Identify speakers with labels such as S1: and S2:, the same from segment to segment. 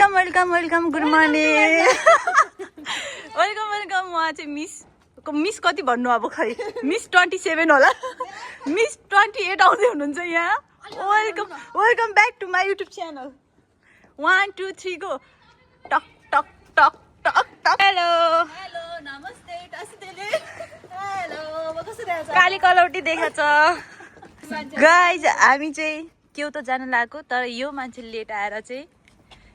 S1: Welcome good morning welcome उहाँ चाहिँ miss कति भन्नु अब खै मिस 27 होला मिस 28 आउँदै हुनुहुन्छ यहाँ welcome back to my YouTube channel 1 2 3 go टक टक टक टक टक हेलो
S2: नमस्ते टासितेले हेलो म कस्तो रहेछ
S1: काली कलौटी देखाछ गाइज हामी चाहिँ के त जान लागेको तर यो मान्छे लेट आएर चाहिँ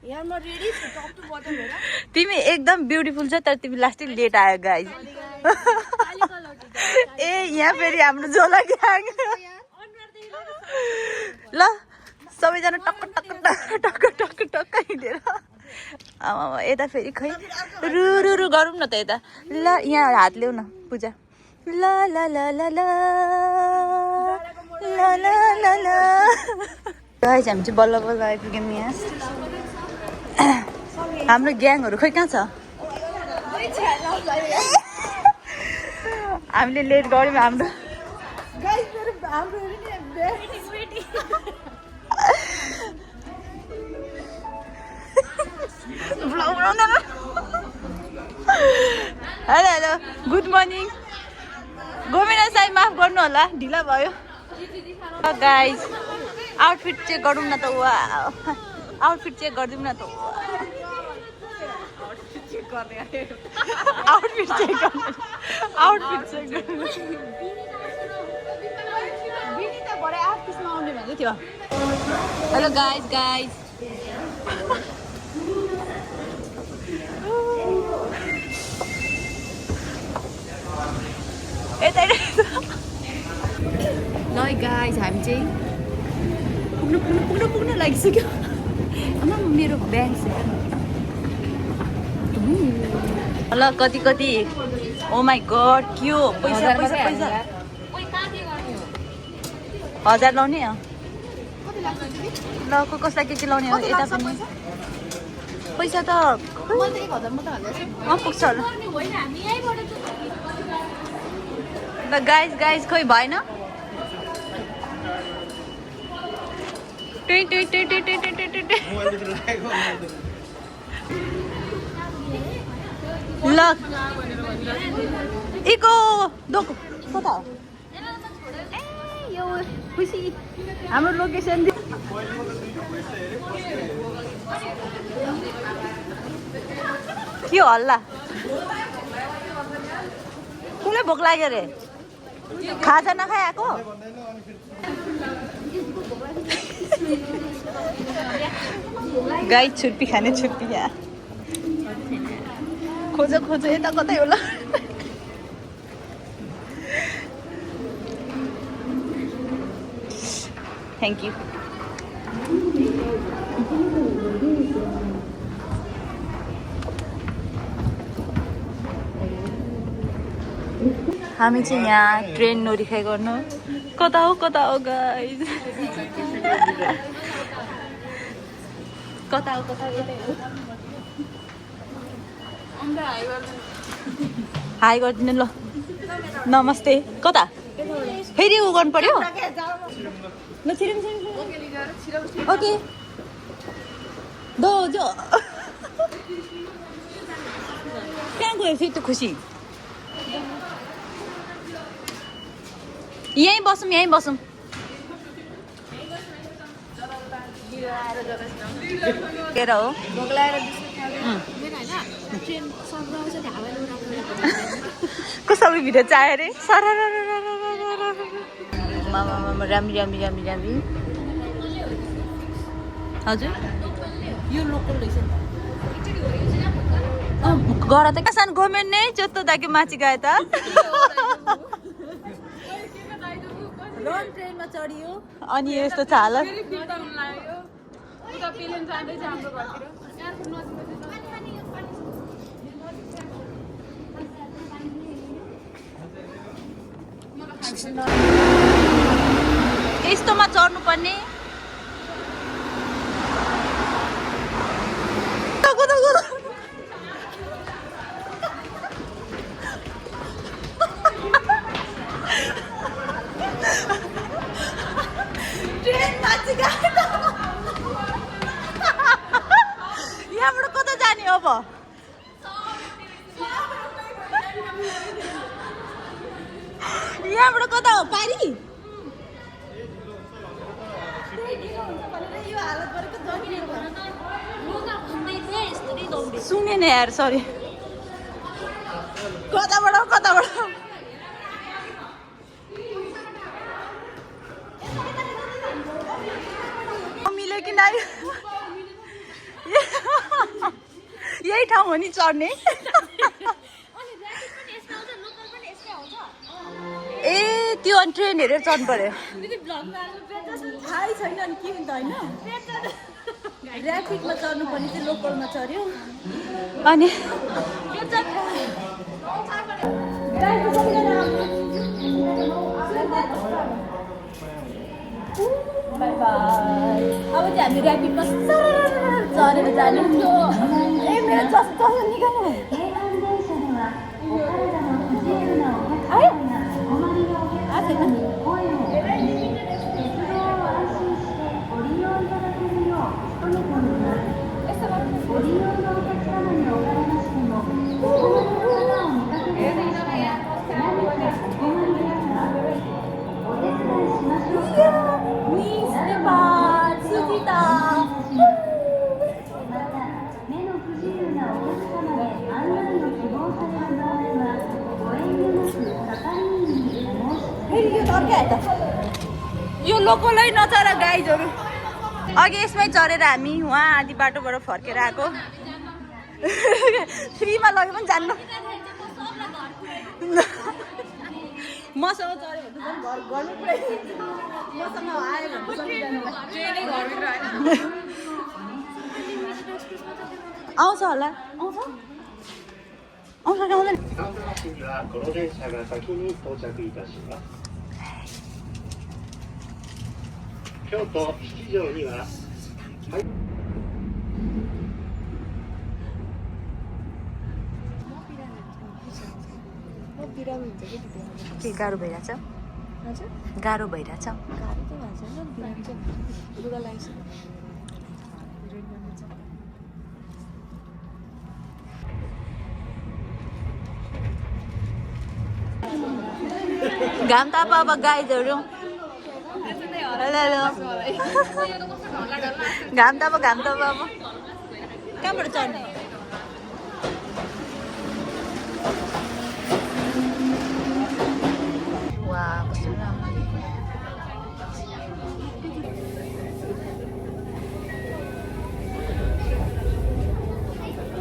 S2: यहाँ म रेडी छु टप टु बटम हेर
S1: तिमी एकदम ब्युटिफुल छ तर तिमी लास्टै लेट आयो गाइज ए यहाँ फेरि हाम्रो झोला ग्याङ ल सबैजना टक्क टक्क टक्क टक्क टक्क हिँडेर आमा यता फेरि खै रु गरौँ न त यता ल यहाँ हात ल्याउ न पूजा ल ल ल ल ल ल ल ल ल गाइज हामी चाहिँ बल्ल बल्ल आइपुग्यौँ यहाँ हाम्रो ग्याङहरू खै कहाँ छ हामीले लेट गऱ्यौँ हाम्रो हेलो हेलो गुड मर्निङ गोमिना साई माफ गर्नु होला ढिला भयो गाइज आउटफिट चेक गरौँ न त आउटफिट चेक गरिदिउँ न त आउटफिट चेक गर्ने विनिता भरे 8 पिसमा आउने भन्दै थियो हेलो गाइज यता ल गाइज हामी चाहिँ पुग्न लागिसक्यो आमा मेरो ब्याग ल कति ओ माई गड के हो पैसा 1000 लाउने ल कसलाई के लाउने हो यता पनि पैसा त पुग्छ होला ल गाइज खोइ भएन ल इको दोको कता हो यो खुसी हाम्रो लोकेसन के हो हल्ला कुनै भोक लाग्यो रे खाजा नखाएको गाई छुर्पी खाने छुर्पी यहाँ खोज यता कतै होला थ्याङ्क यू हामी चाहिँ यहाँ ट्रेन नोरिखाइ गर्नु कता हो गाइज कता हो हाई गरिदिनु ल नमस्ते कता फेरि उ गर्नु पर्यो ल छिरिङ ओके दो जो कहाँ गयो फेरि त खुसी यहीँ बसौँ के हो कस्तो भिडियो चाह्यो अरे राम्री हजुर यो लोकल रहेछ गर त कसान गभर्मेन्ट नै जस्तो दाके माथि गए त लोन ट्रेनमा चढियो अनि यस्तो छ हालत यस्तोमा चढ्नु पर्ने ट्रेन माथि गयो यहाँबाट कता जाने अब यहाँबाट कता हो पारी सुनेन यार सरी कताबाट मिल्यो कि नै यही ठाउँ हो नि चढ्ने ए त्यो अनि ट्रेन हेरेर चढ्नु पर्यो थाहै छैन अनि के हुन्छ होइन ऱ्यापिडमा चढ्नु पर्ने चाहिँ लोकलमा चढ्यो अनि बाई बाई अब चाहिँ हामी ऱ्यापिडमा चढेर जाने ए मेरो चस्मा निकाल्नु आयो यो लोकलै नचढ गाइजहरू अघि यसमै चढेर हामी उहाँ आधी बाटोबाट फर्केर आएको फ्रीमा लग्यो पनि जान्न मसँग चढ्यो भने घर घरमै पुरै मसँग आयो भने आउँछ होला आउँछ आउँछ कि आउँदैन
S3: この電車が先に到着いたします。京都七条には、はい。
S1: के गाह्रो भइरहेछ गाह्रो भइरहेछ घाम ताप अब गाइजहरू हेलो घाम ताप अब कहाँबाट चढ्ने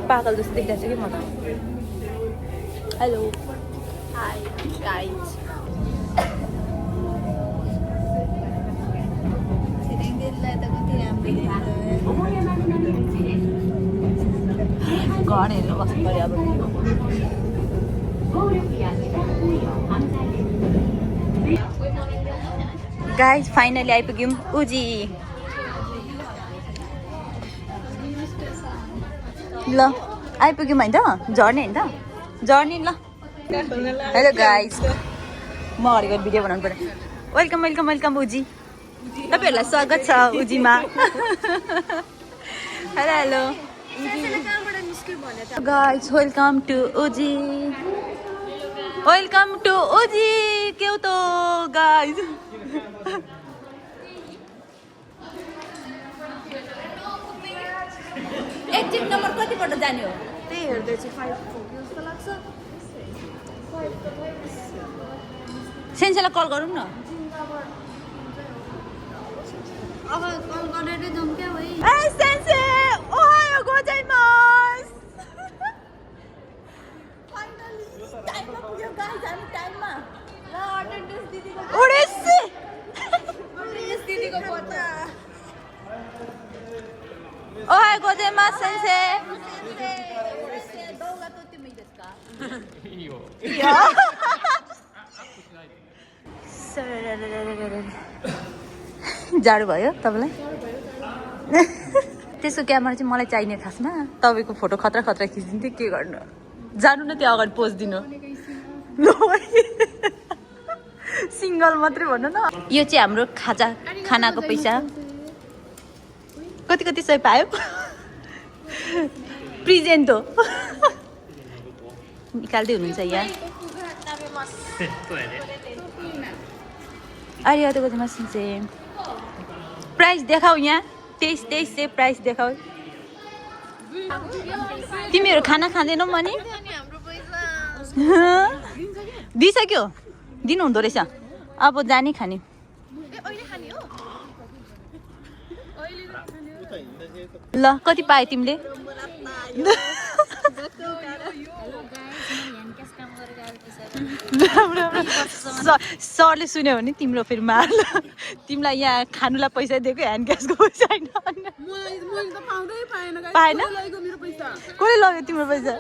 S1: पागल जस्तो देखिरहेको छ कि म त हेलो हाई गाइज घर हेर्नु बस्नु पर्यो अब गाइज फाइनली आइपुग्यौँ उजी ल आइपुग्यौँ होइन त झर्ने होइन त झर्ने ल हेलो गाइज म अगाडिको भिडियो बनाउनु पर्यो वेलकम वेलकम वेलकम उजी तपाईँहरूलाई स्वागत छ उजीमा hello hello guys welcome to Uji welcome to Uji के हो त गाइज एक्जिट नम्बर कतिपल्ट जाने हो
S2: त्यही हेर्दै चाहिँ 5 जस्तो लाग्छ
S1: सेन्सेलाई कल गरौँ न
S2: अब कल गरेर जाउँ क्या है
S1: ए सेन्से ओहायो गोजाइमास फाइनली टाइममा पुग्यो गाइस हामी टाइममा
S2: ल अटेन्डेन्स दिदीको
S1: ओडेसी
S2: दिदीको पत्ता
S1: ओहायो गोजाइमास सेन्से जाडो भयो तपाईँलाई त्यसको क्यामेरा चाहिँ मलाई चाहिने खासमा तपाईँको फोटो खतरा खतरा खिचिदिन्थ्यो के गर्नु जानु न त्यो अगाडि पोज दिनु सिङ्गल मात्रै भन्नु न यो चाहिँ हाम्रो खाजाको पैसा कति कति सय पायो प्रेजेन्ट हो निकाल्दै हुनुहुन्छ यहाँ arigatou gozaimasu sensei प्राइस देखाऊ यहाँ 23 चाहिँ प्राइस देखाऊ तिमीहरू खाना खाँदैनौ मनी दिइसक्यो दिनु हुँदो रहेछ अब जाने खाने ल कति पाए तिमीले सरले सुन्यो भने तिम्रो फेरि मार्ल तिमीलाई यहाँ खानुलाई पैसा दिएको ह्यान्ड क्यासको पैसा होइन पाएन कसले लग्यो तिम्रो पैसा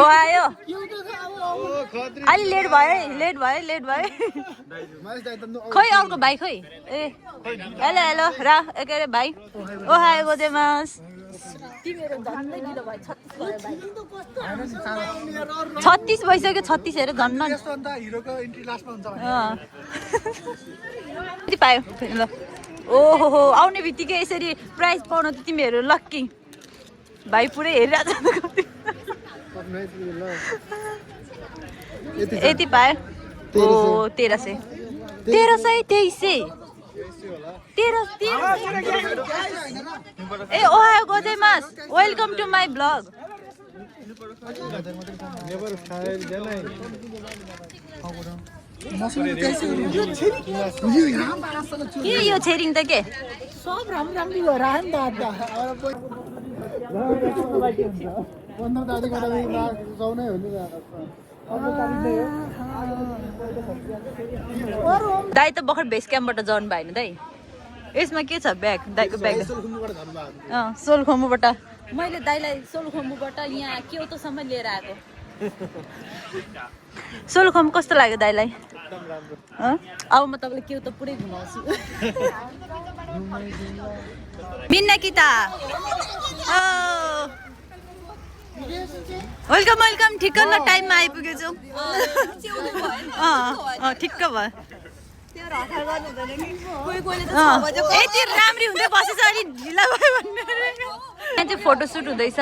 S1: ओ आयो अलि लेट भयो खोइ अर्को भाइ खोइ ए हेलो हेलो रा के अरे भाइ ओ हाय गोजेमास 36 भइसक्यो 36 हेर झन्न कति पायो ल ओहो आउने बित्तिकै यसरी प्राइज पाउन त तिमीहरू लक्की भाइ पुरै हेरिरहेको छ यति पायो ओ 1300 2300 ए ओहायो गोजेमास वेलकम टु माई ब्लग के यो छेरिङ त के
S4: सब राम्रो हो रहा नि त
S1: दाइ त भर्खर बेस क्याम्पबाट जानु भएन दाइ यसमा के छ ब्याग दाइको ब्याग सोलखोम्बुबाट मैले दाइलाई सोलखोम्बुबाट यहाँ क्योतोसम्म लिएर आएको सोलखोम्बु कस्तो लाग्यो दाइलाई अब म तपाईँलाई क्योतो पुरै घुमाउँछु मिन्ना किता वेलकम वेलकम ठिक्क न टाइममा आइपुगेछु ठिक्क भयो यति राम्री हुँदै बसेछ अलि ढिला भयो भन्ने यहाँ चाहिँ फोटोसुट हुँदैछ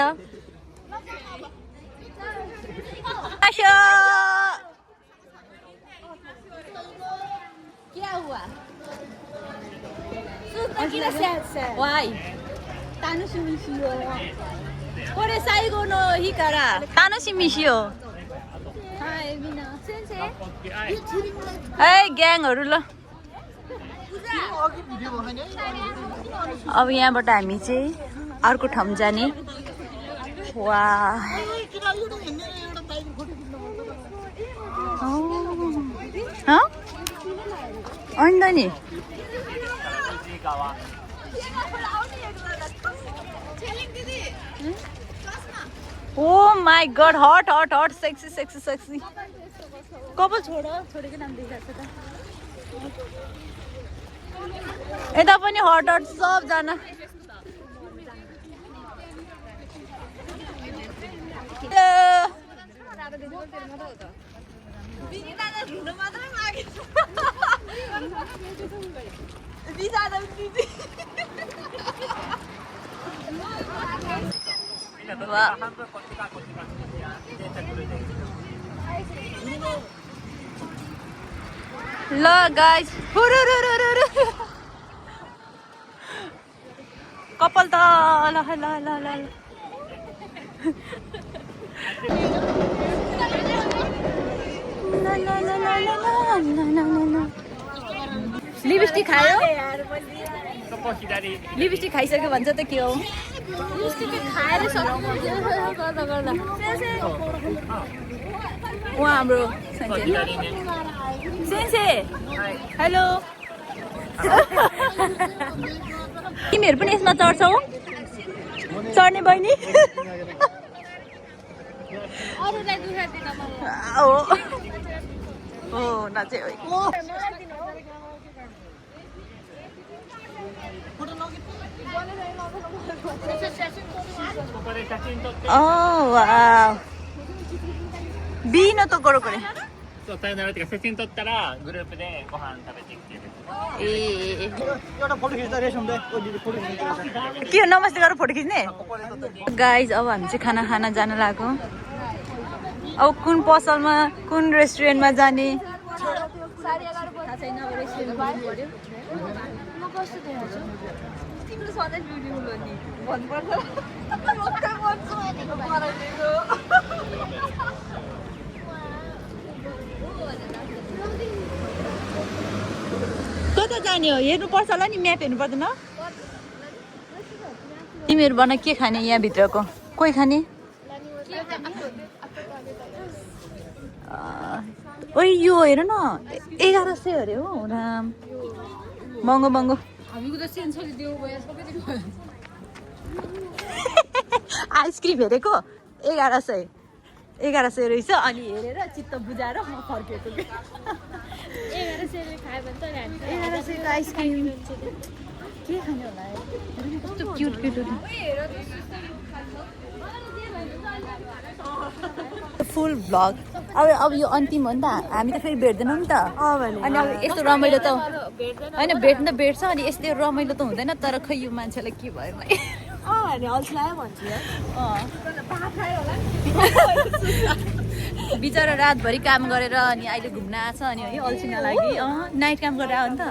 S1: ग्याङहरू ल अब यहाँबाट हामी चाहिँ अर्को ठाउँ जाने वा अन्त नि oh my god hot hot hot sexy sexy sexy कपाल छोडेको नाम देखिरहेको छ यता पनि हट हट सबजना ल गाइस कपाल त ल ल ल ल लिपस्टिक खायो लिपस्टिक खाइसक्यो भन्छ त के हो उहाँ हाम्रो सेन्से हेलो तिमीहरू पनि यसमा चढ्छौ चढ्ने बहिनी हो नाचे Oh wow. Vino to koro kore.
S3: とさよならっていうか写真撮ったらグループでご飯食べてきてる。
S1: ए
S5: एउटा फोटो खिच्दा रेस हुँदै ओलीले फोटो खिच्दै
S1: के हो नमस्ते गरेर फोटो खिच्ने गाइज अब हामी चाहिँ खाना खान जान लाग्यो अब कुन पसलमा कुन रेस्टुरेन्टमा जाने
S2: तिम्रो सधैँ ब्युटिफुल हो नि भन्नुपर्छ
S1: कता जाने हो हेर्नुपर्छ होला नि म्याप हेर्नु पर्दैन तिमीहरू भन के खाने यहाँभित्रको कोही खाने ओइ यो हेर न 1100 अरे हो राम महँगो महँगो
S2: हामीको त सेन्सरी देऊ भयो सबैतिर
S1: आइसक्रिम हेरेको 1100 रहेछ अनि हेरेर चित्त बुझाएर म फर्केको
S2: 1100ले खायो भने त हामी
S1: 1100 को आइसक्रिम के खाने होला कस्तो क्युट क्युट फुल भ्लग अब यो अन्तिम हो नि त हामी त फेरि भेट्दैनौँ नि त अनि अब यस्तो रमाइलो त होइन भेट्नु त भेट्छ अनि यस्तो रमाइलो त हुँदैन तर खै यो मान्छेलाई के भयो भाइ बिचरा रातभरि काम गरेर अनि अहिले घुम्न आएको छ अनि है अल्छिन लागि नाइट काम गरेर आयो नि त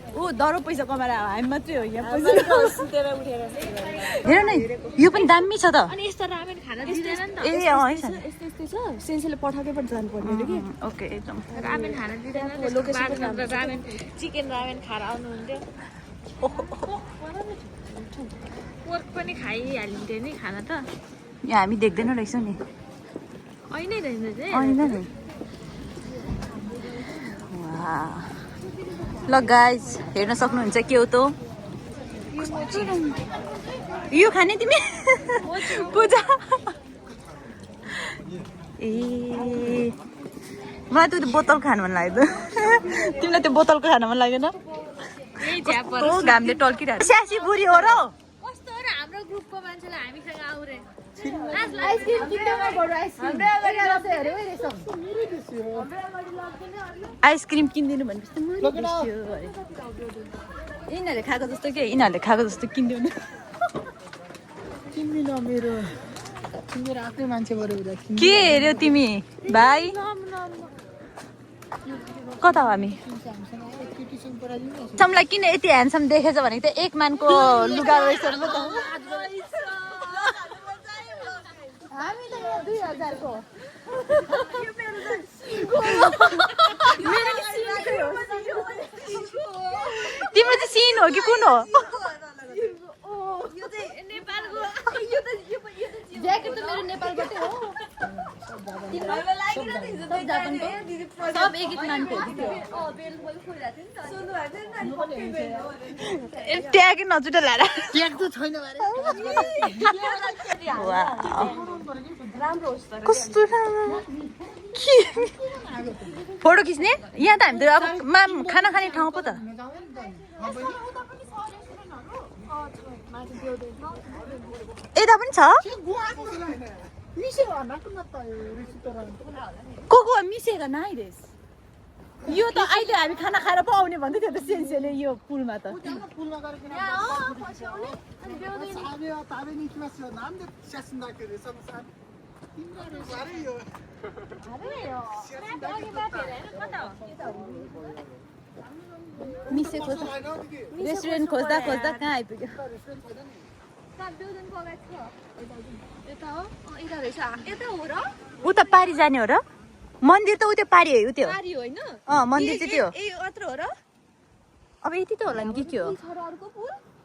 S1: ऊ दरो पैसा कमाएर आयो हामी मात्रै हो यहाँ हेर न यो पनि दामी छ त
S2: अनि यस्तो रामेन खान दिँदैन नि त
S1: ए है छ
S2: यस्तै छ सेन्सले पठाएकै पनि जानु पर्ने कि
S1: ओके एकदम
S2: रामेन खान दिँदैन लोकेसन रामेन चिकन रामेन खाएर आउनुहुन्थ्यो पोर्क पनि खाइहालिन्थ्यो नि खाना त
S1: यहाँ हामी देख्दैन रहेछ नि
S2: ऐनै रहेछ चाहिँ
S1: होइन नि ल गाइज हेर्न सक्नुहुन्छ के हो त यो खाने तिमी पूजा ए मलाई त बोतल खानु मन लाग्यो तिमीलाई त्यो बोतलको खानु मन लागेन कस्तो घामले टल्किरहेको स्यासी बुढी हो र
S2: कस्तो हो र हाम्रो ग्रुपको मान्छेलाई हामीसँग आउ रे
S1: आइसक्रिम किनिदिनु भनेपछि यिनीहरूले खाएको जस्तो के यिनीहरूले खाएको जस्तो किनिदिनु
S4: तिमी न मेरो आफ्नै मान्छे बरु
S1: के हेऱ्यौ तिमी भाइ कता हो हामी समलाई किन यति ह्यान्डसम देखेछ भनेको त एक मानको लुगा रहेछ नि त
S4: हामी त यहाँ 2000 को
S1: तिम्रो चाहिँ सिन हो कि कुन हो
S2: ज्याकेट त मेरो नेपालबाटै हो
S1: सब एक एक मानको ट्याग नजुटा ल्याएर
S4: ट्याग त छैन
S1: कस्तो फोटो खिच्ने यहाँ त हामी त अब खाना खाने ठाउँ पो त यता पनि छ को मिसेको नाइ रेस यो त अहिले हामी खाना खाएर पो आउने भन्दै थियो त सेन्सेले यो पुलमा त मिसे खोज्दा रेस्टुरेन्ट खोज्दा खोज्दा कहाँ आइपुग्यो उता पारी जाने हो र मन्दिर त उतै पारी हो त्यो मन्दिर चाहिँ त्यो अब यति त होला नि के हो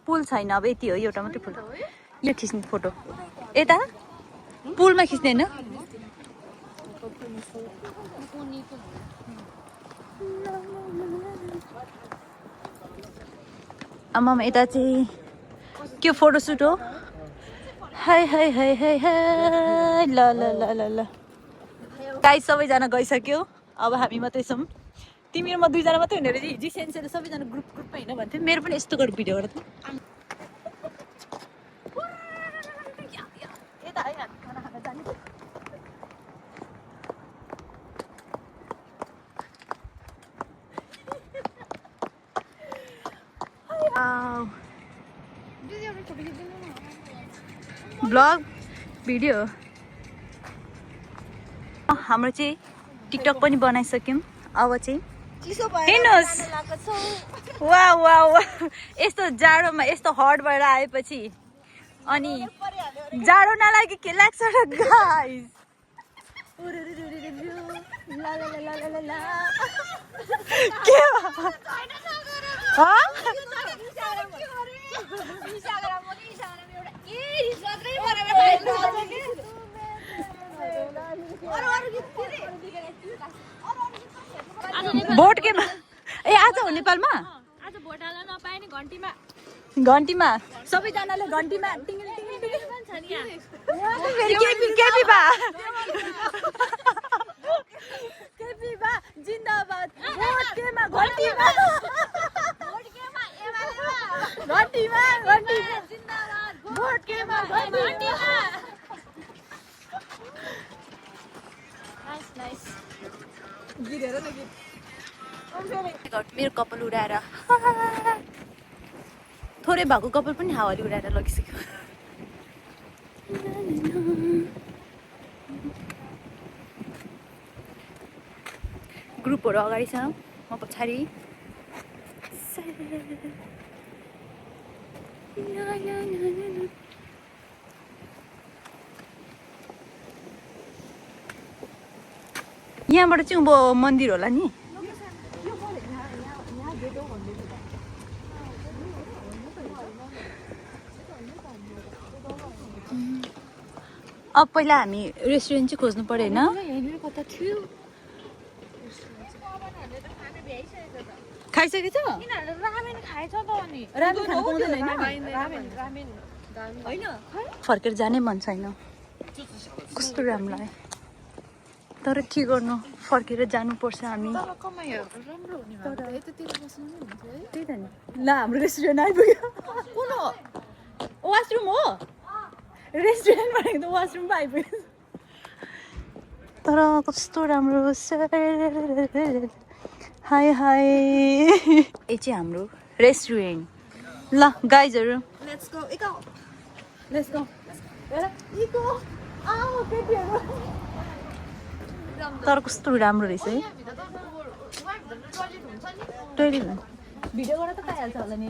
S1: पुल छैन अब यति हो एउटा मात्रै पुल यो खिच्ने फोटो यता पुलमा खिच्ने होइन आमामा यता चाहिँ के फोटोसुट हो हाय हाय हाय हाय हाय ल ल ल ल ल गाइस सबैजना गइसक्यो अब हामी मात्रै छौँ तिमी र म दुईजना मात्रै हुने रहेछ हिजो सेन्सेले सबैजना ग्रुपमा हिँड भन्थ्यो मेरो पनि यस्तो गरेर भिडियो गर यता है हामी खाना खान जाने ब्लग भिडियो हाम्रो चाहिँ टिकटक पनि बनाइसक्यौँ। अब चाहिँ हेर्नुहोस् वा वा वा यस्तो जाडोमा यस्तो हट भएर आएपछि अनि जाडो नलागे के लाग्छ र गाइस के भोट केमा ए आज हो नेपालमा
S2: आज भोट हाल्न नपाए नि घन्टीमा
S1: घन्टीमा सबैजनाले घन्टीमा टिङ्गिल टिङ्गिल टिङ्गिल
S2: छ नि यहाँ
S1: फेरि केपी बा केपी बा जिन्दाबाद भोट केमा घन्टीमा घन्टीमा घन्टीमा
S2: जिन्दाबाद
S1: भोट केमा घन्टीमा
S2: नाइस नाइस
S1: मेरो कपाल उडाएर थोरै भएको कपाल पनि हावाले उडाएर लगिसक्यो। ग्रुपहरू अगाडि छ म पछाडि यहाँबाट चाहिँ उँभो मन्दिर होला नि अब पहिला हामी रेस्टुरेन्ट चाहिँ खोज्नु पर्यो होइन खाइसकेछ
S2: रामेन खाएछ त अनि
S1: रामेन खानु पाउँदैन होइन फर्केर जानै मन छैन कस्तो राम्रो लाग्यो तर के गर्नु फर्केर जानुपर्छ हामी त्यही त नि ल हाम्रो रेस्टुरेन्ट आइपुग्यो कुन हो वासरुम हो रेस्टुरेन्ट भनेको त वासरुम पो आइपुग्यो तर कस्तो राम्रो हाई हाई यो चाहिँ हाम्रो रेस्टुरेन्ट ल गाइजहरू
S2: लेट्स गो
S1: तर कस्तो राम्रो रहेछ है टोइलेट भिडियो गरेर त पाइहाल्छ होला नि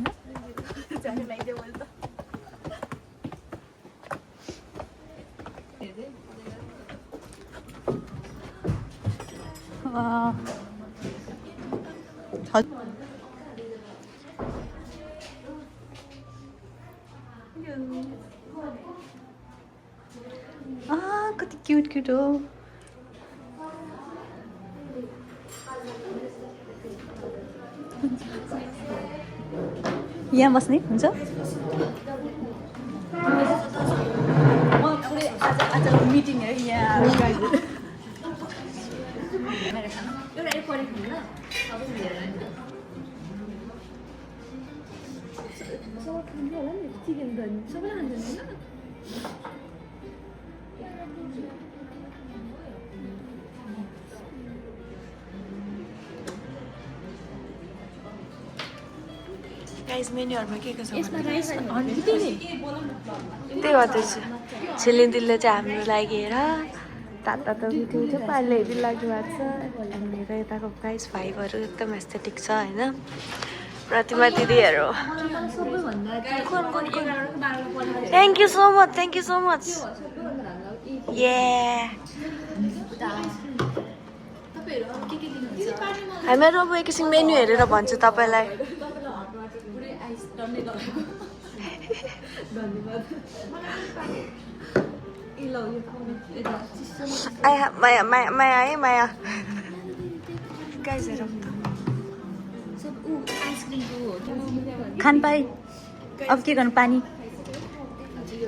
S1: होइन कति क्युट क्युट हो यहाँ बस्ने हुन्छ आज मिटिङ है यहाँ
S2: गाइस मेन्युहरुमा के छ यसमा राइस
S6: त्यही गर्दैछ छिलिन्दिलले चाहिँ हाम्रो लागि हेर तातो मिठो मिठो पार्ले हेरी लाग्नु भएको छ अनि मेरो यताको प्राइस फाइभहरू एकदम एस्थेटिक छ होइन प्रतिमा दिदीहरू थ्याङ्क यू सो मच ये हामीहरू अब एकैछिन मेन्यु हेरेर भन्छु तपाईँलाई माया
S1: खान पाए अब के गर्नु पानी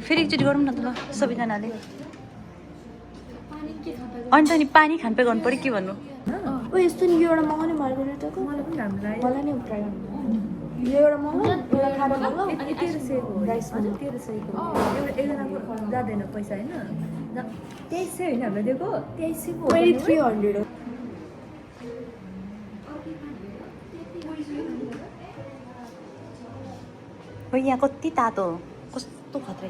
S1: फेरि एकचोटि गरौँ न त ल सबैजनाले अनि त नि पानी खान पाए गर्नु पऱ्यो के भन्नु
S6: ओ यस्तो नि यो एउटा मगाउने मार्दै रहेछ मलाई पनि राम्रो लाग्यो मलाई नि ट्राई गर्नु यो एउटा मगाऊ एउटा खाना मगाऊ अनि 1300 को राइस पनि 1300 को एकजनाको जाँदैन पैसा हैन 2300 हैन हामीले दिएको 2300 को 2300
S1: हो यहाँ कति तातो कस्तो खतरा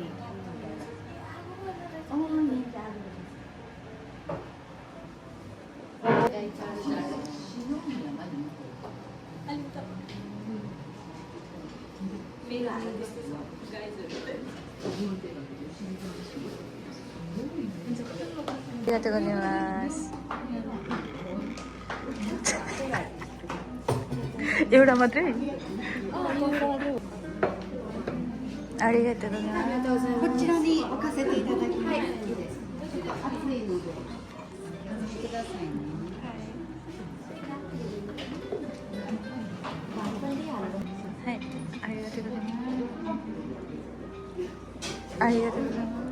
S1: Arigatou gozaimasu. एउटा मात्रै arigatou gozaimasu.
S4: こちらに置かせていただきます。熱いので。くださいね。
S1: はい、ありがとうございます。ありがとうございます。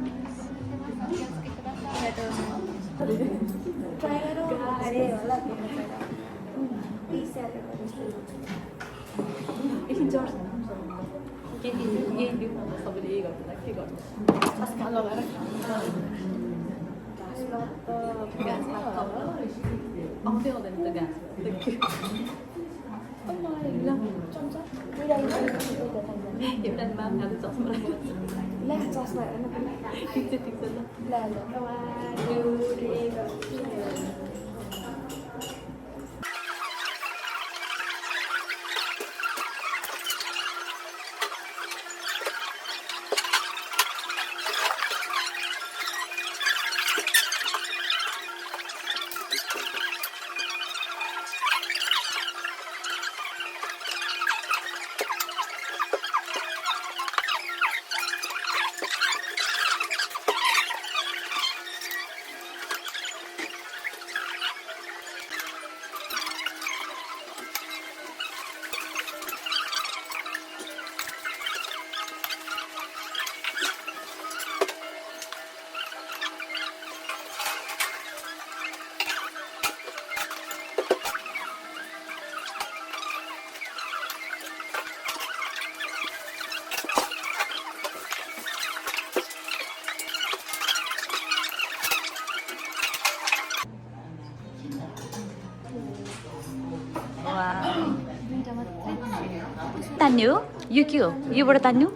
S1: तान्यो यो के हो योबाट तान्यो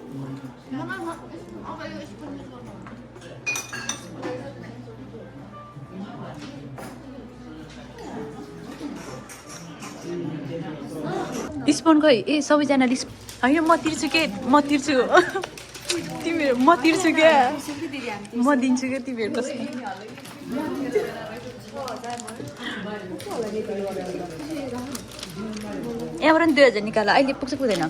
S1: स्पुन खै ए सबैजनाले होइन म तिर्छु के म तिर्छु तिमीहरू म तिर्छु क्या म दिन्छु क्या तिमीहरू कस्तो यहाँबाट नि 2000 निकाल अहिले पुग्छ पुग्दैन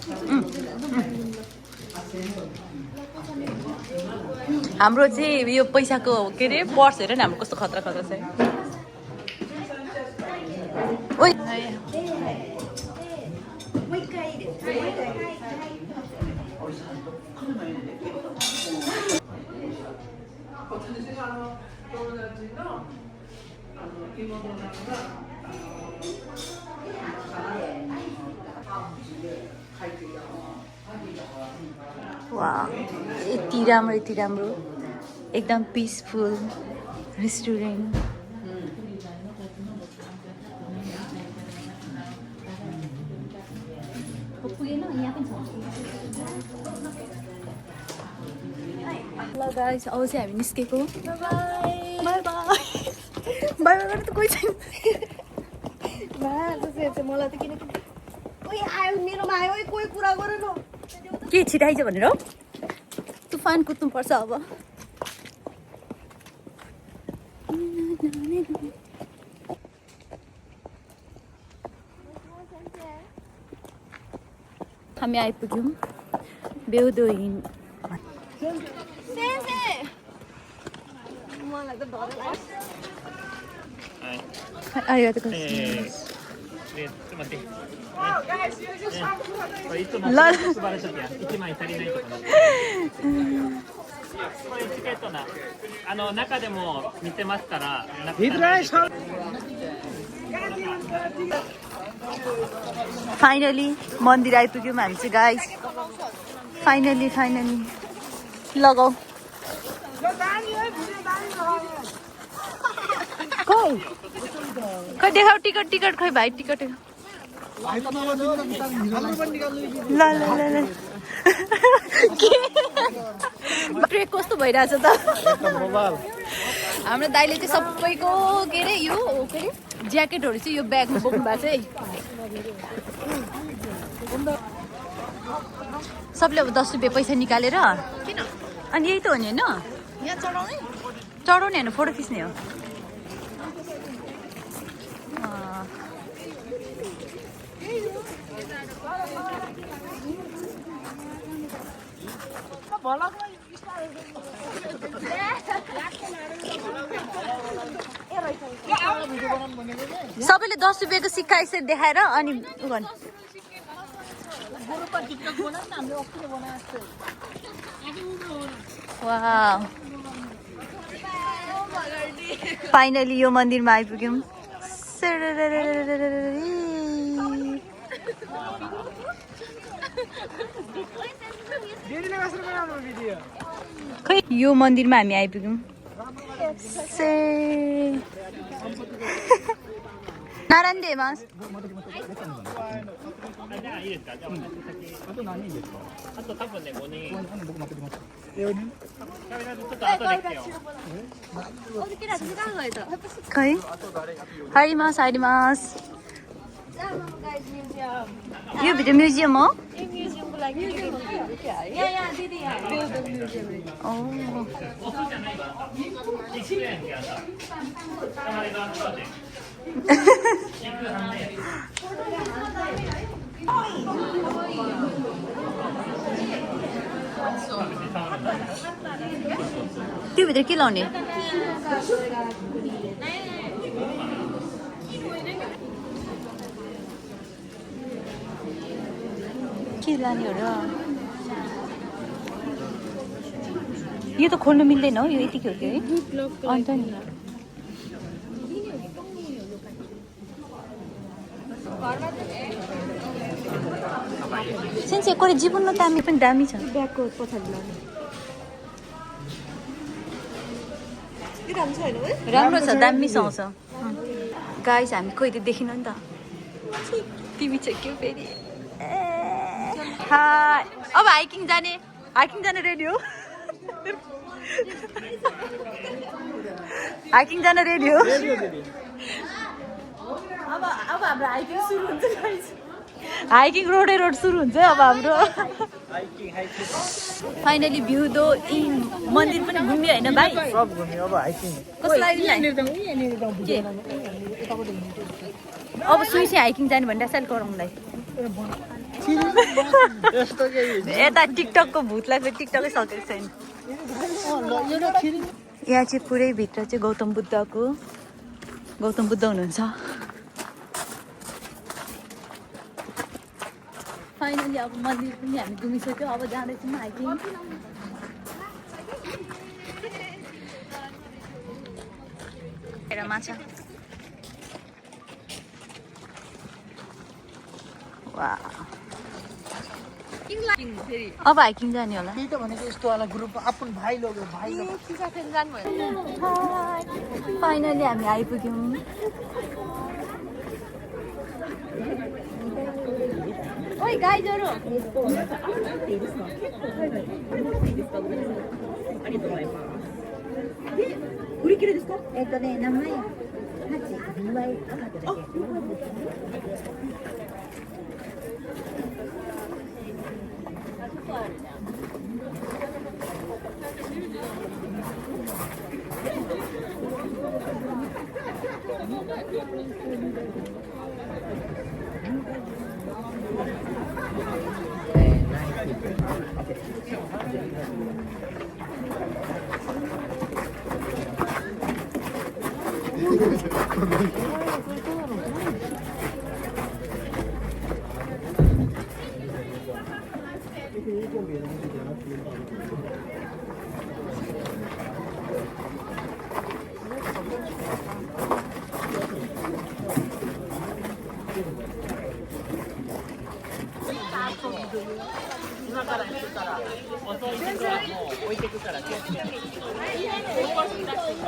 S1: हाम्रो चाहिँ यो पैसाको के अरे पर्स हेर न हाम्रो कस्तो खतरा खतरा छ ओइ वाह यति राम्रो एकदम पिसफुल रेस्टुरेन्ट ल गाइस अब चाहिँ हामी निस्केको बाई बाई गरेर त कोही छैन
S4: मलाई त किनकि कोही आयो मेरोमा आयो कोही कुरा गरेन
S1: के छिटाइज भनेर तुफान कुद्नुपर्छ अब हामी आइपुग्यौँ बेउदोइन फाइनली मन्दिर आइपुग्यौँ हामी चाहिँ गाइस फाइनली लगाऊ खै देखाऊ टिकट खै भाइ टिकट ल ट्रेक कस्तो भइरहेछ त हाम्रो दाइले चाहिँ सबैको के अरे यो के अरे ज्याकेटहरू चाहिँ यो ब्यागमा बोक्नु भएको छ है सबले अब 10 रुपियाँ पैसा निकालेर
S2: किन
S1: अनि यही त हो नि होइन
S2: यहाँ चढाउने
S1: चढाउने होइन फोटो खिच्ने हो सबैले 10 रुपियाँको सिक्का यसरी देखाएर अनि उ गर्नु वाउ फाइनली यो मन्दिरमा आइपुग्यौँ खै यो मन्दिरमा हामी आइपुग्यौँ नारायण देवास खै हरिमास हरिमास यो भित्र म्युजियम हो त्यो भित्र के लाउने के लाने हो र यो त खोल्नु मिल्दैन हो यो यतिकै हो कि है अन्त नि सेन्से कोही जीवन दामी पनि दामी छ
S6: ब्यागको पछाडि लाग्ने
S1: राम्रो छ दामी सुहाउँछ गाइस हामी खोइ त देखिन नि त तिमी चाहिँ के फेरि अब हाइकिङ जाने रेडी हो हाइकिङ जान रेडी हो अब हाम्रो हाइकिङ सुरु हुन्छ हाइकिङ रोड सुरु हुन्छ अब हाम्रो फाइनली भ्यू दो यी मन्दिर पनि घुम्यो होइन भाइ
S5: सब घुम्यो अब हाइकिङ
S1: कसलाई अब सुइसी हाइकिङ जाने भनेर सेल गराउँलाई यता टिकटकको भूतलाई फेरि टिकटकै सकेको छैन यहाँ चाहिँ पुरै भित्र चाहिँ गौतम बुद्ध हुनुहुन्छ फाइनली अब मन्दिर पनि हामी घुमिसक्यो अब जाँदैछौँ हाइकिङ माछा अब हाइकिङ जाने होला
S5: त्यही त भनेको यस्तो वाला ग्रुप आफ्नो भाइ लोग
S1: फाइनली हामी आइपुग्यौँ ओइ गाइजहरु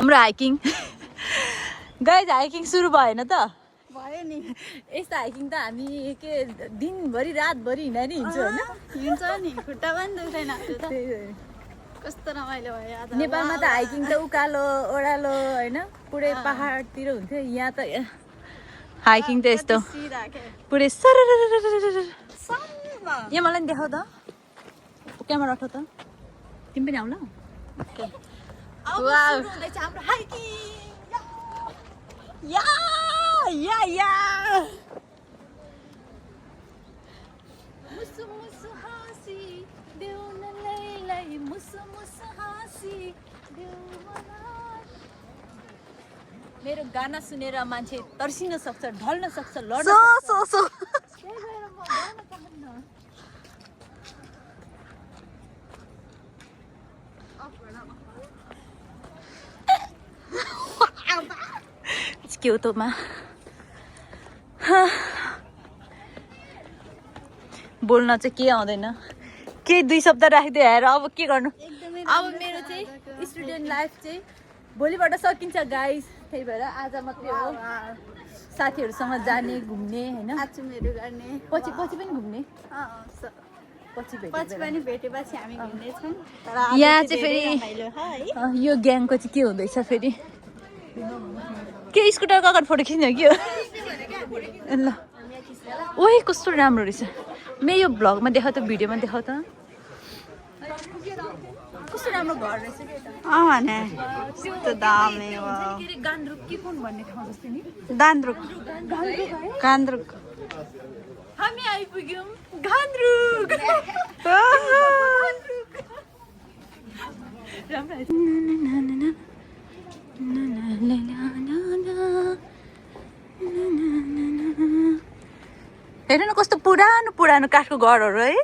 S1: हाम्रो हाइकिङ गाइज हाइकिङ सुरु भएन त
S6: भयो नि
S1: यस्तो हाइकिङ त हामी के दिनभरि रातभरि हिँड्दा नि हिँड्छ होइन
S6: हिँड्छ नि खुट्टा पनि दुख्दैन कस्तो रमाइलो भयो
S1: नेपालमा त हाइकिङ त उकालो ओह्रालो होइन पुरै पहाडतिर हुन्थ्यो यहाँ त हाइकिङ त यस्तो पुरै सररररररररर। यहाँ मलाई नि देखाउ त क्यामेरा उठाउ त तिमी पनि आउला वाउ हाम्रो हाइकिङ या या या मुसु मुसु हाँसी देऊ न लैलाई मुसु मुसु हाँसी देऊ मलाई। मेरो गाना सुनेर मान्छे तर्सिन सक्छ ढल्न सक्छ लड्न सक्छ त्यही भएर म गर्न चाहन्न। क्योटोमा बोल्न चाहिँ के आउँदैन के 2 शब्द राखिदियो हेर अब के गर्नु। अब मेरो चाहिँ स्टुडेन्ट लाइफ चाहिँ भोलिबाट सकिन्छ गाइस। त्यही भएर आज मात्रै हो साथीहरूसँग जाने घुम्ने होइन
S4: आज मेरो गर्ने
S1: पछि पनि घुम्ने पछि
S4: पनि भेटेपछि हामी घुम्नेछौँ।
S1: यहाँ चाहिँ फेरि यो ग्याङको चाहिँ के हुँदैछ फेरि के स्कुटरको अगाडि फोटो खिच्ने हो कि हो ल ओए कस्तो राम्रो रहेछ। मे यो भ्लगमा देखाउ त भिडियोमा देखाउ त कस्तो राम्रो घर रहेछ गान्द्रुक के कुन भन्ने ठाउँ जस्तो नि गान्द्रुक हामी आइपुग्यौँ गान्द्रुक हेर्नु न कस्तो पुरानो पुरानो काठको घरहरू है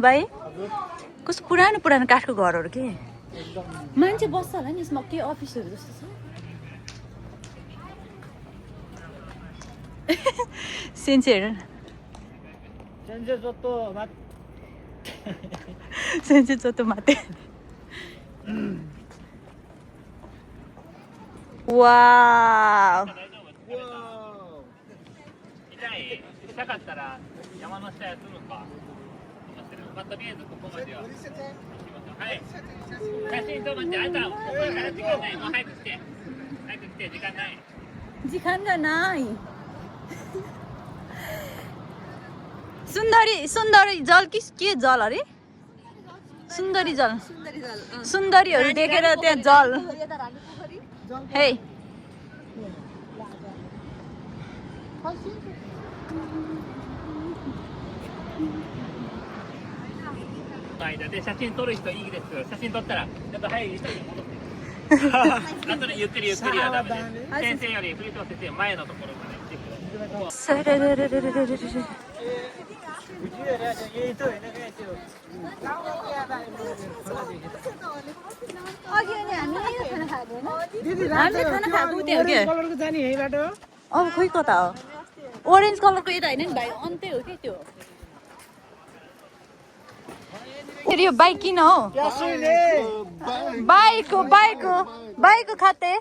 S1: भाइ कस्तो पुरानो पुरानो काठको घरहरू के मान्छे बस्छ होला नि यसमा के अफिसहरू जस्तो छ। सेन्से हेर सेन्से चोतो माते वाव
S3: 痛かったら山の下休むか。まあとりあえずここまでは。はい。写真撮るんであんたここから時間ない。もう早く来て。早く来て時間ない。
S1: 時間がないसुन्दरी जल के जल अरे सुन्दरी जल सुन्दरीहरू देखेर त्यहाँ जल हे
S3: 間で写真撮る人いいです。写真撮ったらちょっと早い人に戻って。あとでゆっくりはダメです。先生より藤藤先生前のところまで来てください。
S1: अब खोइ कता हो ओरेन्ज कलरको यता होइन नि भाइ अन्तै हो कि त्यो फेरि यो बाइक किन हो बाइकको खाते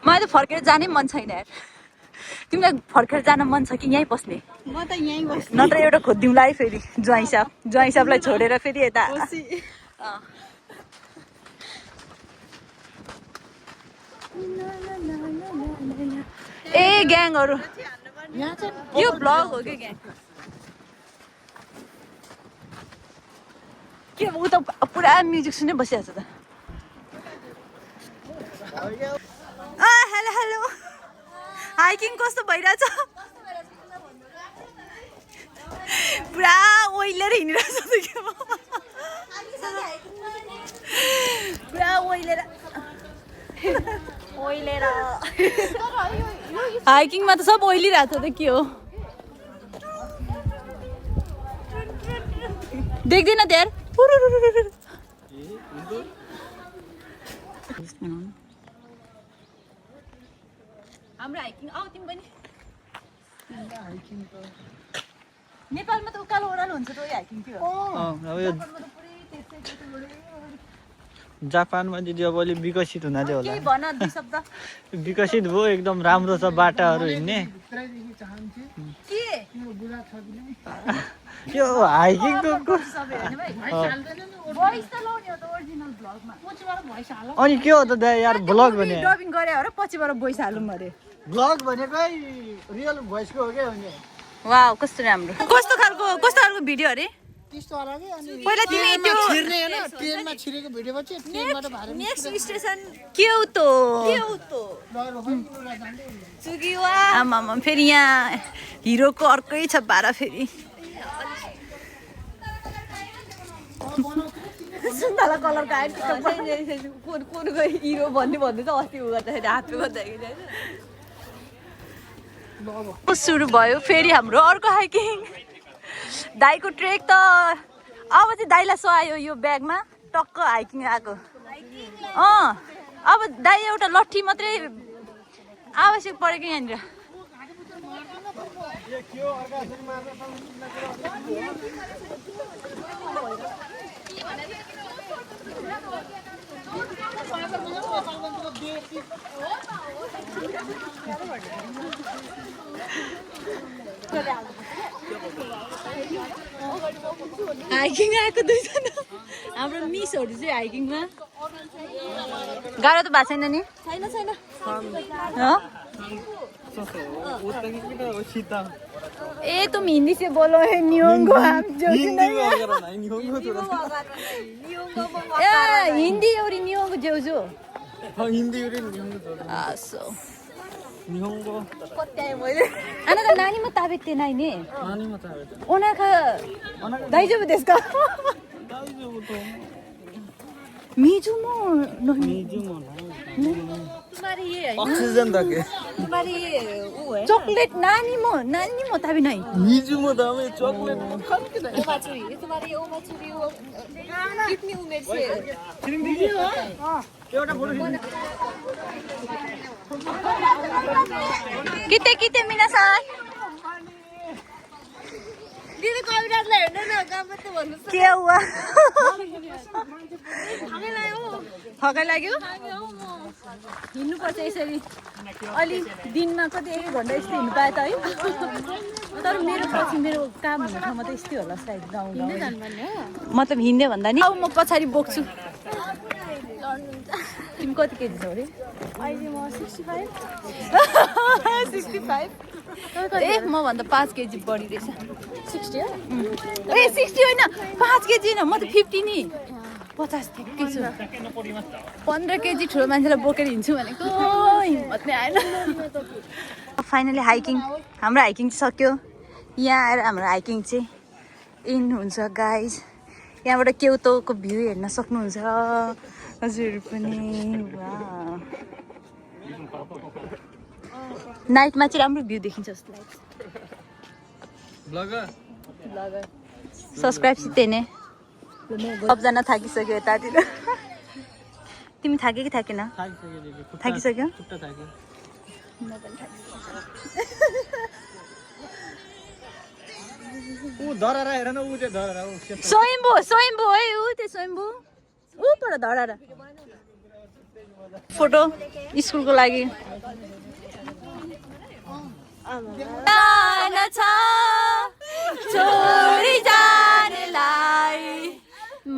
S1: मलाई त फर्केर जानै मन छैन यार तिमीलाई फर्केर जान मन छ कि यहीँ बस्ने
S4: म त यहीँ बस्छु
S1: नत्र एउटा खोजिदिउँला है फेरि ज्वाइँ साहबलाई छोडेर फेरि यता ए ग्याङहरू यो ब्लग हो कि ग्याङ के ऊ त पुरा म्युजिक सुन्दै बसिरहेको छ त हेलो हेलो हाइकिङ कस्तो भइरहेछ पुरा ओइलेर हिँडिरहेछ पुरा ओइलेर हाइकिङमा त सब ओइलिरहेको छ त के हो देख्दैन त्यहाँ हाम्रो हाइकिङ आऊ तिमी पनि नेपालमा त उकालो ओह्रालो हुन्छ त हाइकिङ थियो
S5: जापानमा दिदी अब अलि विकसित हुनाले होला
S1: केही भन दुई शब्द
S5: विकसित भयो एकदम राम्रो छ बाटाहरू हिँड्ने
S1: के
S5: यो हाइकिङको
S1: सबै हेर्ने भाइ भोइस त लाउने हो त ओरिजिनल भ्लगमा
S5: अनि के हो त दाइ यार भ्लग भने
S1: डबिङ गरे हो र पछिबाट भोइस हालौँ अरे
S5: भ्लग भनेकै रियल भोइसको हो क्या हुने
S1: वाउ कस्तो राम्रो कस्तो खालको भिडियो अरे
S5: त्यस्तो अलगै अनि
S1: पहिला तिमी त्यो
S5: छिर्ने हैन ट्रेनमा छिरेको भिडियो पछि ट्रेनबाट भारे
S1: नेक्स्ट स्टेसन क्योतो आमामा फेरि यहाँ हिरोको अर्कै छ बारा फेरि सुन्तला कलरको आयो कोनको हिरो भन्दै छ अस्ति उ गर्दाखेरि हातले गर्दाखेरि होइन सुरु भयो फेरि हाम्रो अर्को हाइकिङ दाइको ट्रेक त अब चाहिँ दाइलाई सुहायो यो ब्यागमा टक्क हाइकिङ आएको अब दाइ एउटा लट्ठी मात्रै आवश्यक परेको यहाँनिर हाइकिङ आएको दुईजना हाम्रो मिसहरू चाहिँ हाइकिङमा गाह्रो त भएको छैन नि छैन ए तुम हिंदी से बोलो है नियोंगो हम जो हिंदी और नियोंगो जो
S5: हिन्दी रे निहोंगो
S1: आसो
S5: निहोंगो
S1: आना नानी म ताबेते नाइ ने
S5: नानी म ताबेते
S1: ओनाका दाइजोबु देसु का
S5: दाइजोबु त
S1: मिजुमो
S5: मिजुमो
S1: तुम्हारी ये है
S5: ऑक्सीजन दके
S1: तुम्हारी ये वो है चॉकलेट नानी मो ताबे नाइ
S5: मिजुमो दामे चॉकलेट खान के दाइ
S2: ओमाचुरी तुम्हारी ये ओमाचुरी वो कितनी उम्र से
S5: एउटा फोटो
S1: किते मिनासान
S2: दिदी कविराजलाई हेर्नु न काम त भन्नु
S1: के हुआ थकाइ लाग्यो हिँड्नुपर्छ यसरी अलि दिनमा कति 1 घन्टा यस्तो हिँड्नु पाए त है तर मेरो पछि मेरो काम हुने ठाउँमा त यस्तै होला सायद गाउँ मतलब हिँड्ने भन्दा नि अब म पछाडि बोक्छु तिमी कति केजी छौ अरे
S2: अहिले म 65
S1: ए म भन्दा 5 केजी बढी रहेछ
S2: 60 हो
S1: ए 60 होइन 5 केजी होइन म त 50 नि 50 ठिकै छु 15 केजी ठुलो मान्छेलाई बोकेर हिँड्छु भनेको हिम्मत नै आएन फाइनली हाइकिङ हाम्रो हाइकिङ चाहिँ सक्यो यहाँ आएर हाम्रो हाइकिङ चाहिँ इन हुन्छ गाइज यहाँबाट क्योतोको भ्यू हेर्न सक्नुहुन्छ हजुर पनि वाह नाइटमा चाहिँ राम्रो भ्यू देखिन्छ जस्तो लाग्छ
S5: ब्लगर
S1: सब्सक्राइब सितेने सबजना थाकिसक्यो यतातिर तिमी थाक्यो कि थाकेन थाकिसक्यो
S5: खुट्टा थाक्यो ऊ धरारा हेर न ऊ त्यो धरारा ऊ
S1: स्वयम्भू है ऊ त्यो स्वयम्भू ऊ पर धरारा फोटो स्कुलको लागि छोरी जानलाई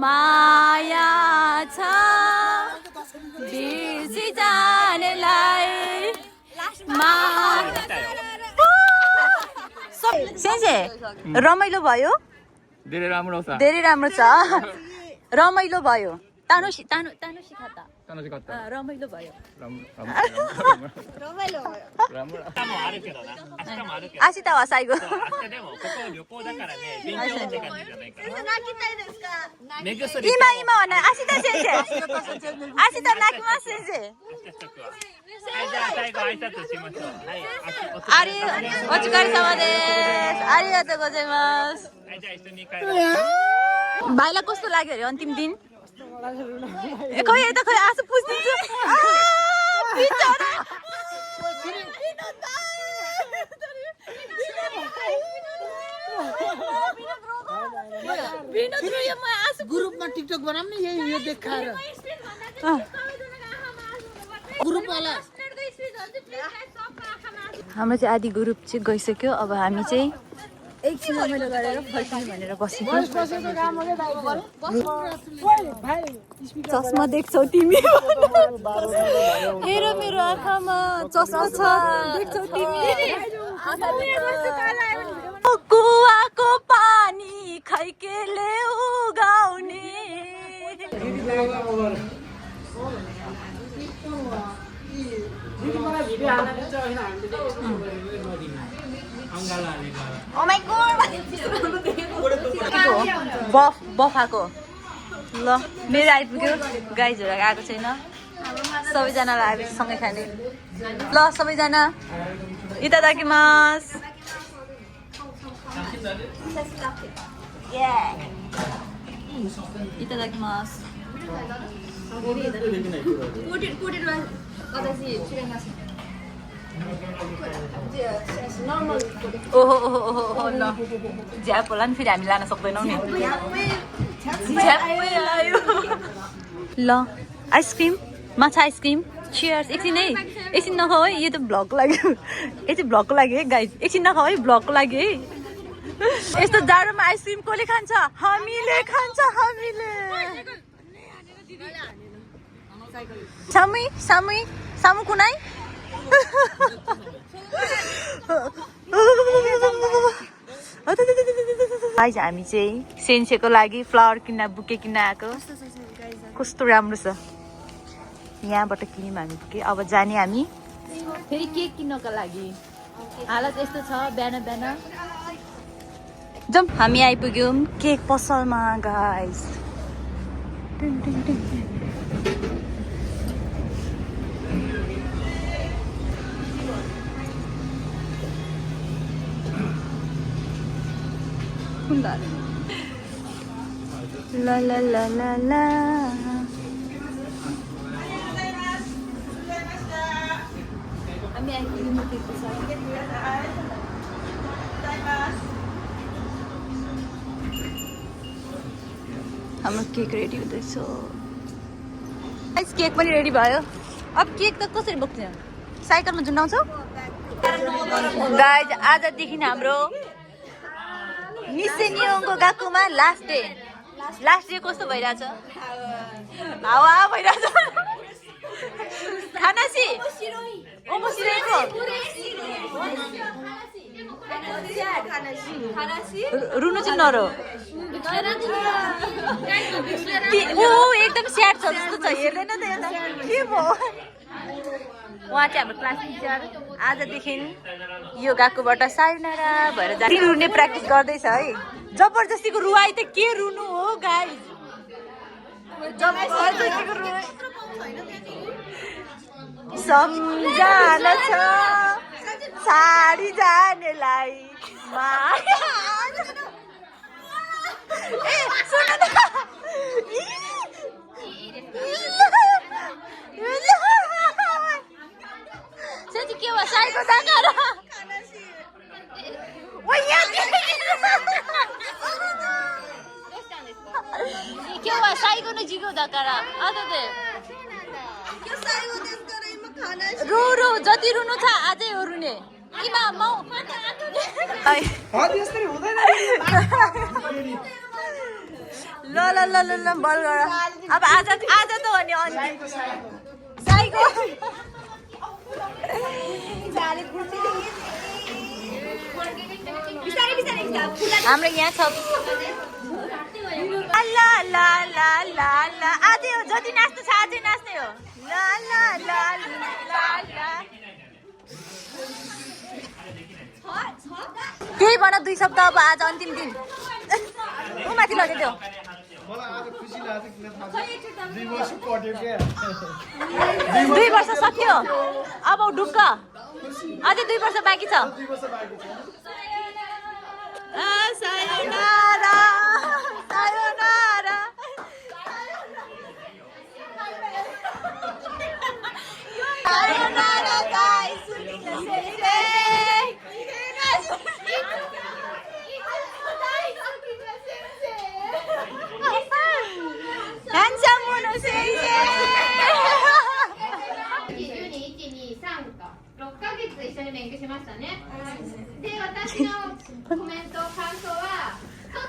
S1: माया छ बिर्सी जानलाई सेन्से रमाइलो भयो
S5: धेरै राम्रो छ
S1: रमाइलो भयो तानो सिखा त रमाइलो भयो आसिता हसाइगो इमा भन आसिता सेन्से आसिता नाकिमा सेन्से आरिगातो गोजाइमासु भाइलाई कस्तो लाग्यो अरे अन्तिम दिन खै यता खै आँसु पुछिदिन्छु
S5: ग्रुपमा टिकटक बनाऊँ नि यो देखाएर
S1: हाम्रो चाहिँ आधी ग्रुप चाहिँ गइसक्यो अब हामी चाहिँ एकछिन रमाइलो गरेर फर्किने भनेर बसेको चस्मा देख्छौ तिमी हेर मेरो आँखामा चस्मा छ देख्छौ तिमी कुवाको पानी खैकेले उगाउने बफाको ल मेरो आइपुग्यो गाई झोरा आएको छैन सबैजनालाई आएपछि सँगै खाने ल सबैजना इतादाकिमास इतादाकिमास ओहो ओहो ओहो ल झ्याप होला नि फेरि हामी लान सक्दैनौँ नि झ्यापै आयो ल आइसक्रिम माछा आइसक्रिम चियर्स एकछिन है एकछिन नखाऊ है यो त भ्लगको लागि एकछिन भ्लगको लागि है गाइज एकछिन नखाऊ है भ्लगको लागि है यस्तो जाडोमा आइसक्रिम कसले खान्छ हामीले खान्छ हामीले सामुई सामुई सामु कुनाइ गाइज हामी चाहिँ सेन्सेको लागि फ्लावर किन्न बुके किन्न आएको कस्तो राम्रो छ यहाँबाट किन्यौँ हामी बुके अब जाने हामी फेरि केक किन्नको लागि हालत यस्तो छ बिहान बिहान जाउँ हामी आइपुग्यौँ केक पसलमा guys La la la la la. हाम्रो केक रेडी हुँदैछ केक पनि रेडी भयो अब केक त कसरी बोक्ने साइकलमा जुनाउँछौ गाइज आजदेखि हाम्रो निसेनियोङको गएकोमा लास्ट डे कस्तो भइरहेछ हावा भइरहेछ खानासी ओमोसिरोको रुनु चाहिँ नरो ऊ एकदम स्याड छ जस्तो छ हेर्दैन त एउटा के भयो उहाँ चाहिँ हाम्रो क्लास टिचर आजदेखि यो गएकोबाट साइनारा भएर जाने रुने प्र्याक्टिस गर्दैछ है जबरजस्तीको रुवाई त के रुनु हो गाइस जबरजस्तीको रुवाई सम्झाना छ साडी जानेलाई माया ए सुन न साँच्ची के भयो साईको दाना के भयो साईको नै जिगो दाकारा रो रो जति रुनु छ आजै हो रुने इमा मौ ल ल ल ल ल बल गर अब आज त हो नि अनि साईको हाम्रो यहाँ छ ला ला ला ला ला आजै हो जति नाच्नु छ आजै नाच्ने हो ला ला ला ला ला केही भन 2 सप्ताह अब आज अन्तिम दिन ऊ माथि लगिदियो 2 वर्ष सक्यो अब ढुक्क अझै 2 वर्ष बाँकी छ sayonara sayonara sayonara guys handsome mono sensei
S4: 一緒に勉強しましたね。で、私のコメント、感想は、とっ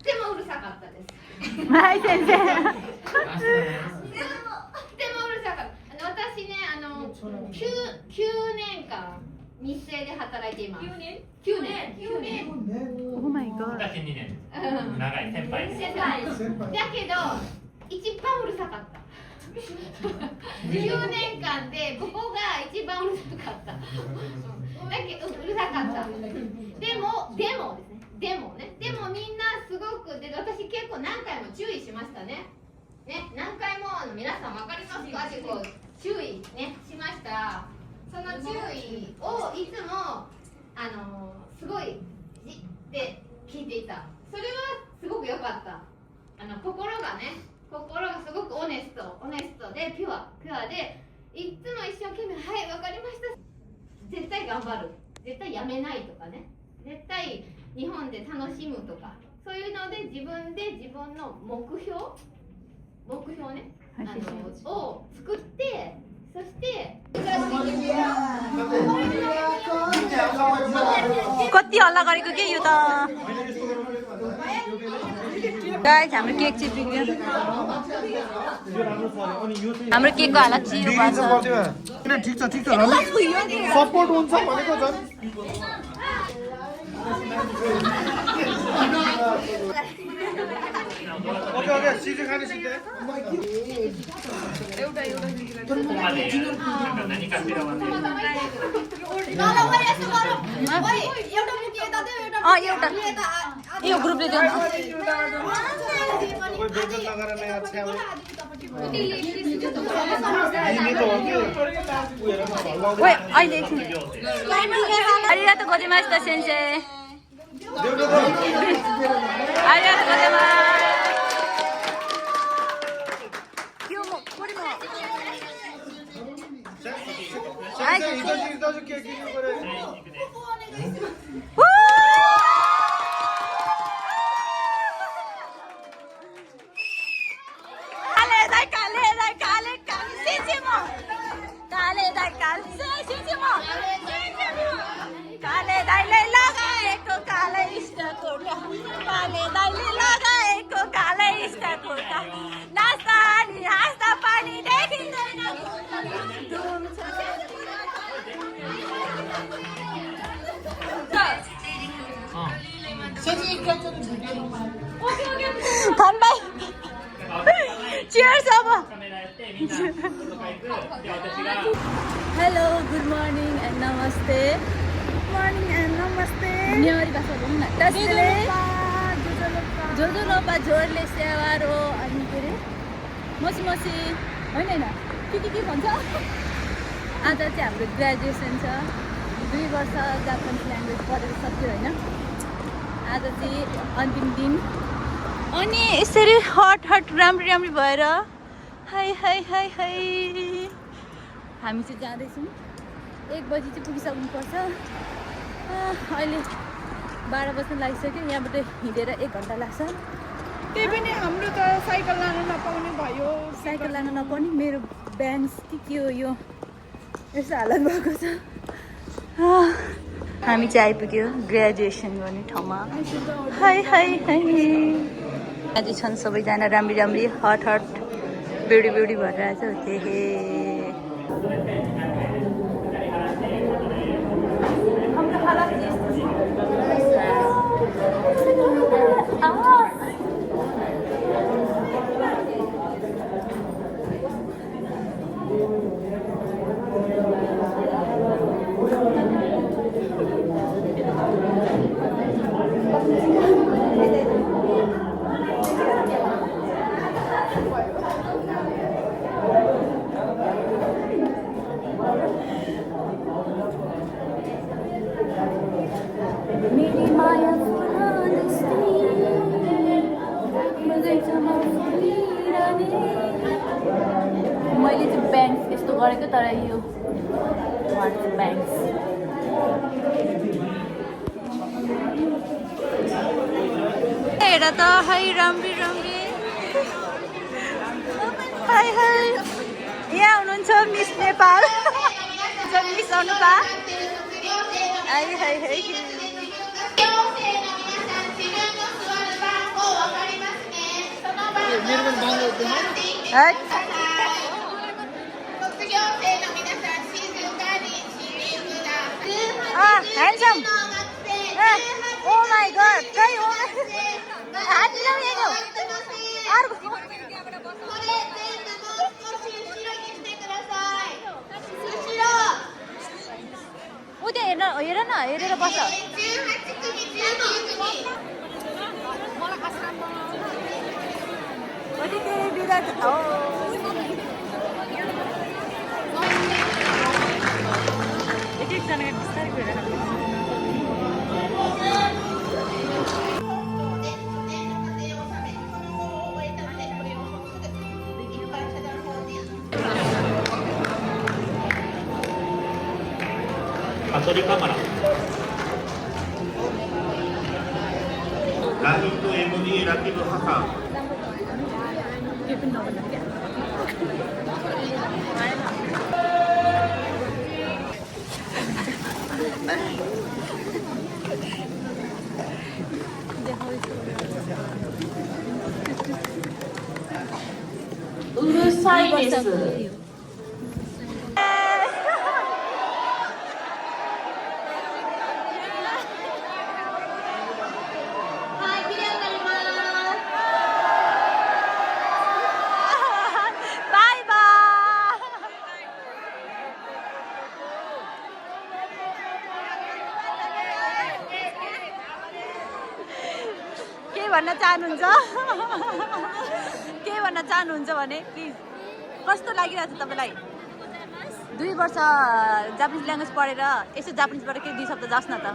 S4: てもうるさかったです。
S1: はい先生
S4: とってもうるさかった。私ね、9年間、日生で働いています。9年。
S1: Oh my god
S3: 私2年長い先輩です。
S4: だけど、一番うるさかった。9年間でここが一番うるさかった。だけどうるさかった。でもみんなすごくで私結構何回も注意しましたね。何回も皆さん分かりますか？ってこう注意ねしました。その注意をいつもすごいって聞いていた。それはすごく良かった。心がすごくオネストでピュアでいつも一生懸命はいわかりました。絶対頑張る。絶対やめないとかね。絶対日本で楽しむとかそういうので自分の目標ねを作ってそして
S1: कति हल्ला गरेको के यो त गाइस हाम्रो केक चाहिँ बिग्यो हाम्रो केकको हालत चियो भएको
S5: ठिक छ सपोर्ट हुन्छ भनेको झन् ओके सिधै खाने सिधै
S3: ここまでなんか何かしらはね
S1: एउटा यो ग्रुपले दियो
S5: कोही बेइज्जत नगरेर यार छ्याउ
S1: ओइ अहिले एकछिन आरिगातो गोजाइमासु sensei आरिगातो गोजाइमासु Cheers, Abba. Hello, good morning and namaste. Morning and namaste. Nyari bahasa बोल्नु न. त्यसले जोजोलोपा जोरले सेवारो अनि के रे मसी होइन के भन्छ आज चाहिँ हाम्रो ग्रेजुएसन छ 2 वर्ष जापानिज ल्याङ्ग्वेज पढेर सक्यो होइन आज चाहिँ अन्तिम दिन अनि यसरी हट राम्री भएर हाई हामी चाहिँ जाँदैछौँ 1 बजी चाहिँ पुगिसक्नुपर्छ अहिले 12 बज्न लागिसक्यो यहाँबाट हिँडेर 1 घन्टा लाग्छ
S6: त्यही पनि हाम्रो त साइकल लान नपाउने भयो
S1: साइकल लान नपाउने मेरो ब्याङ्क्स के हो यो यस्तो हालत भएको छ हामी चाहिँ आइपुग्यो ग्रेजुएसन गर्ने ठाउँमा हाई आज छन् सबैजना राम्री हट ब्युटी भएर आएछ हे मैले चाहिँ ब्याङ्क्स यस्तो गरेको तर यो ब्याङ्क्स हेर त हाई राम्री हाई यहाँ हुनुहुन्छ miss Nepal miss Anupa I है handsome oh my god kai oh हात मिलाउने हो अर्को उ त्यहाँ हेर न हेरेर बस
S3: カトリカマラ。ラヒト MD ラキブハカ。
S2: うるさいです。
S1: भन्न चाहनुहुन्छ के भन्न चाहनुहुन्छ भने प्लिज कस्तो लागिरहेछ तपाईलाई 2 वर्ष जापानिज ल्याङ्ग्वेज पढेर यसो जापानिजबाट के 2 शब्द जास् न त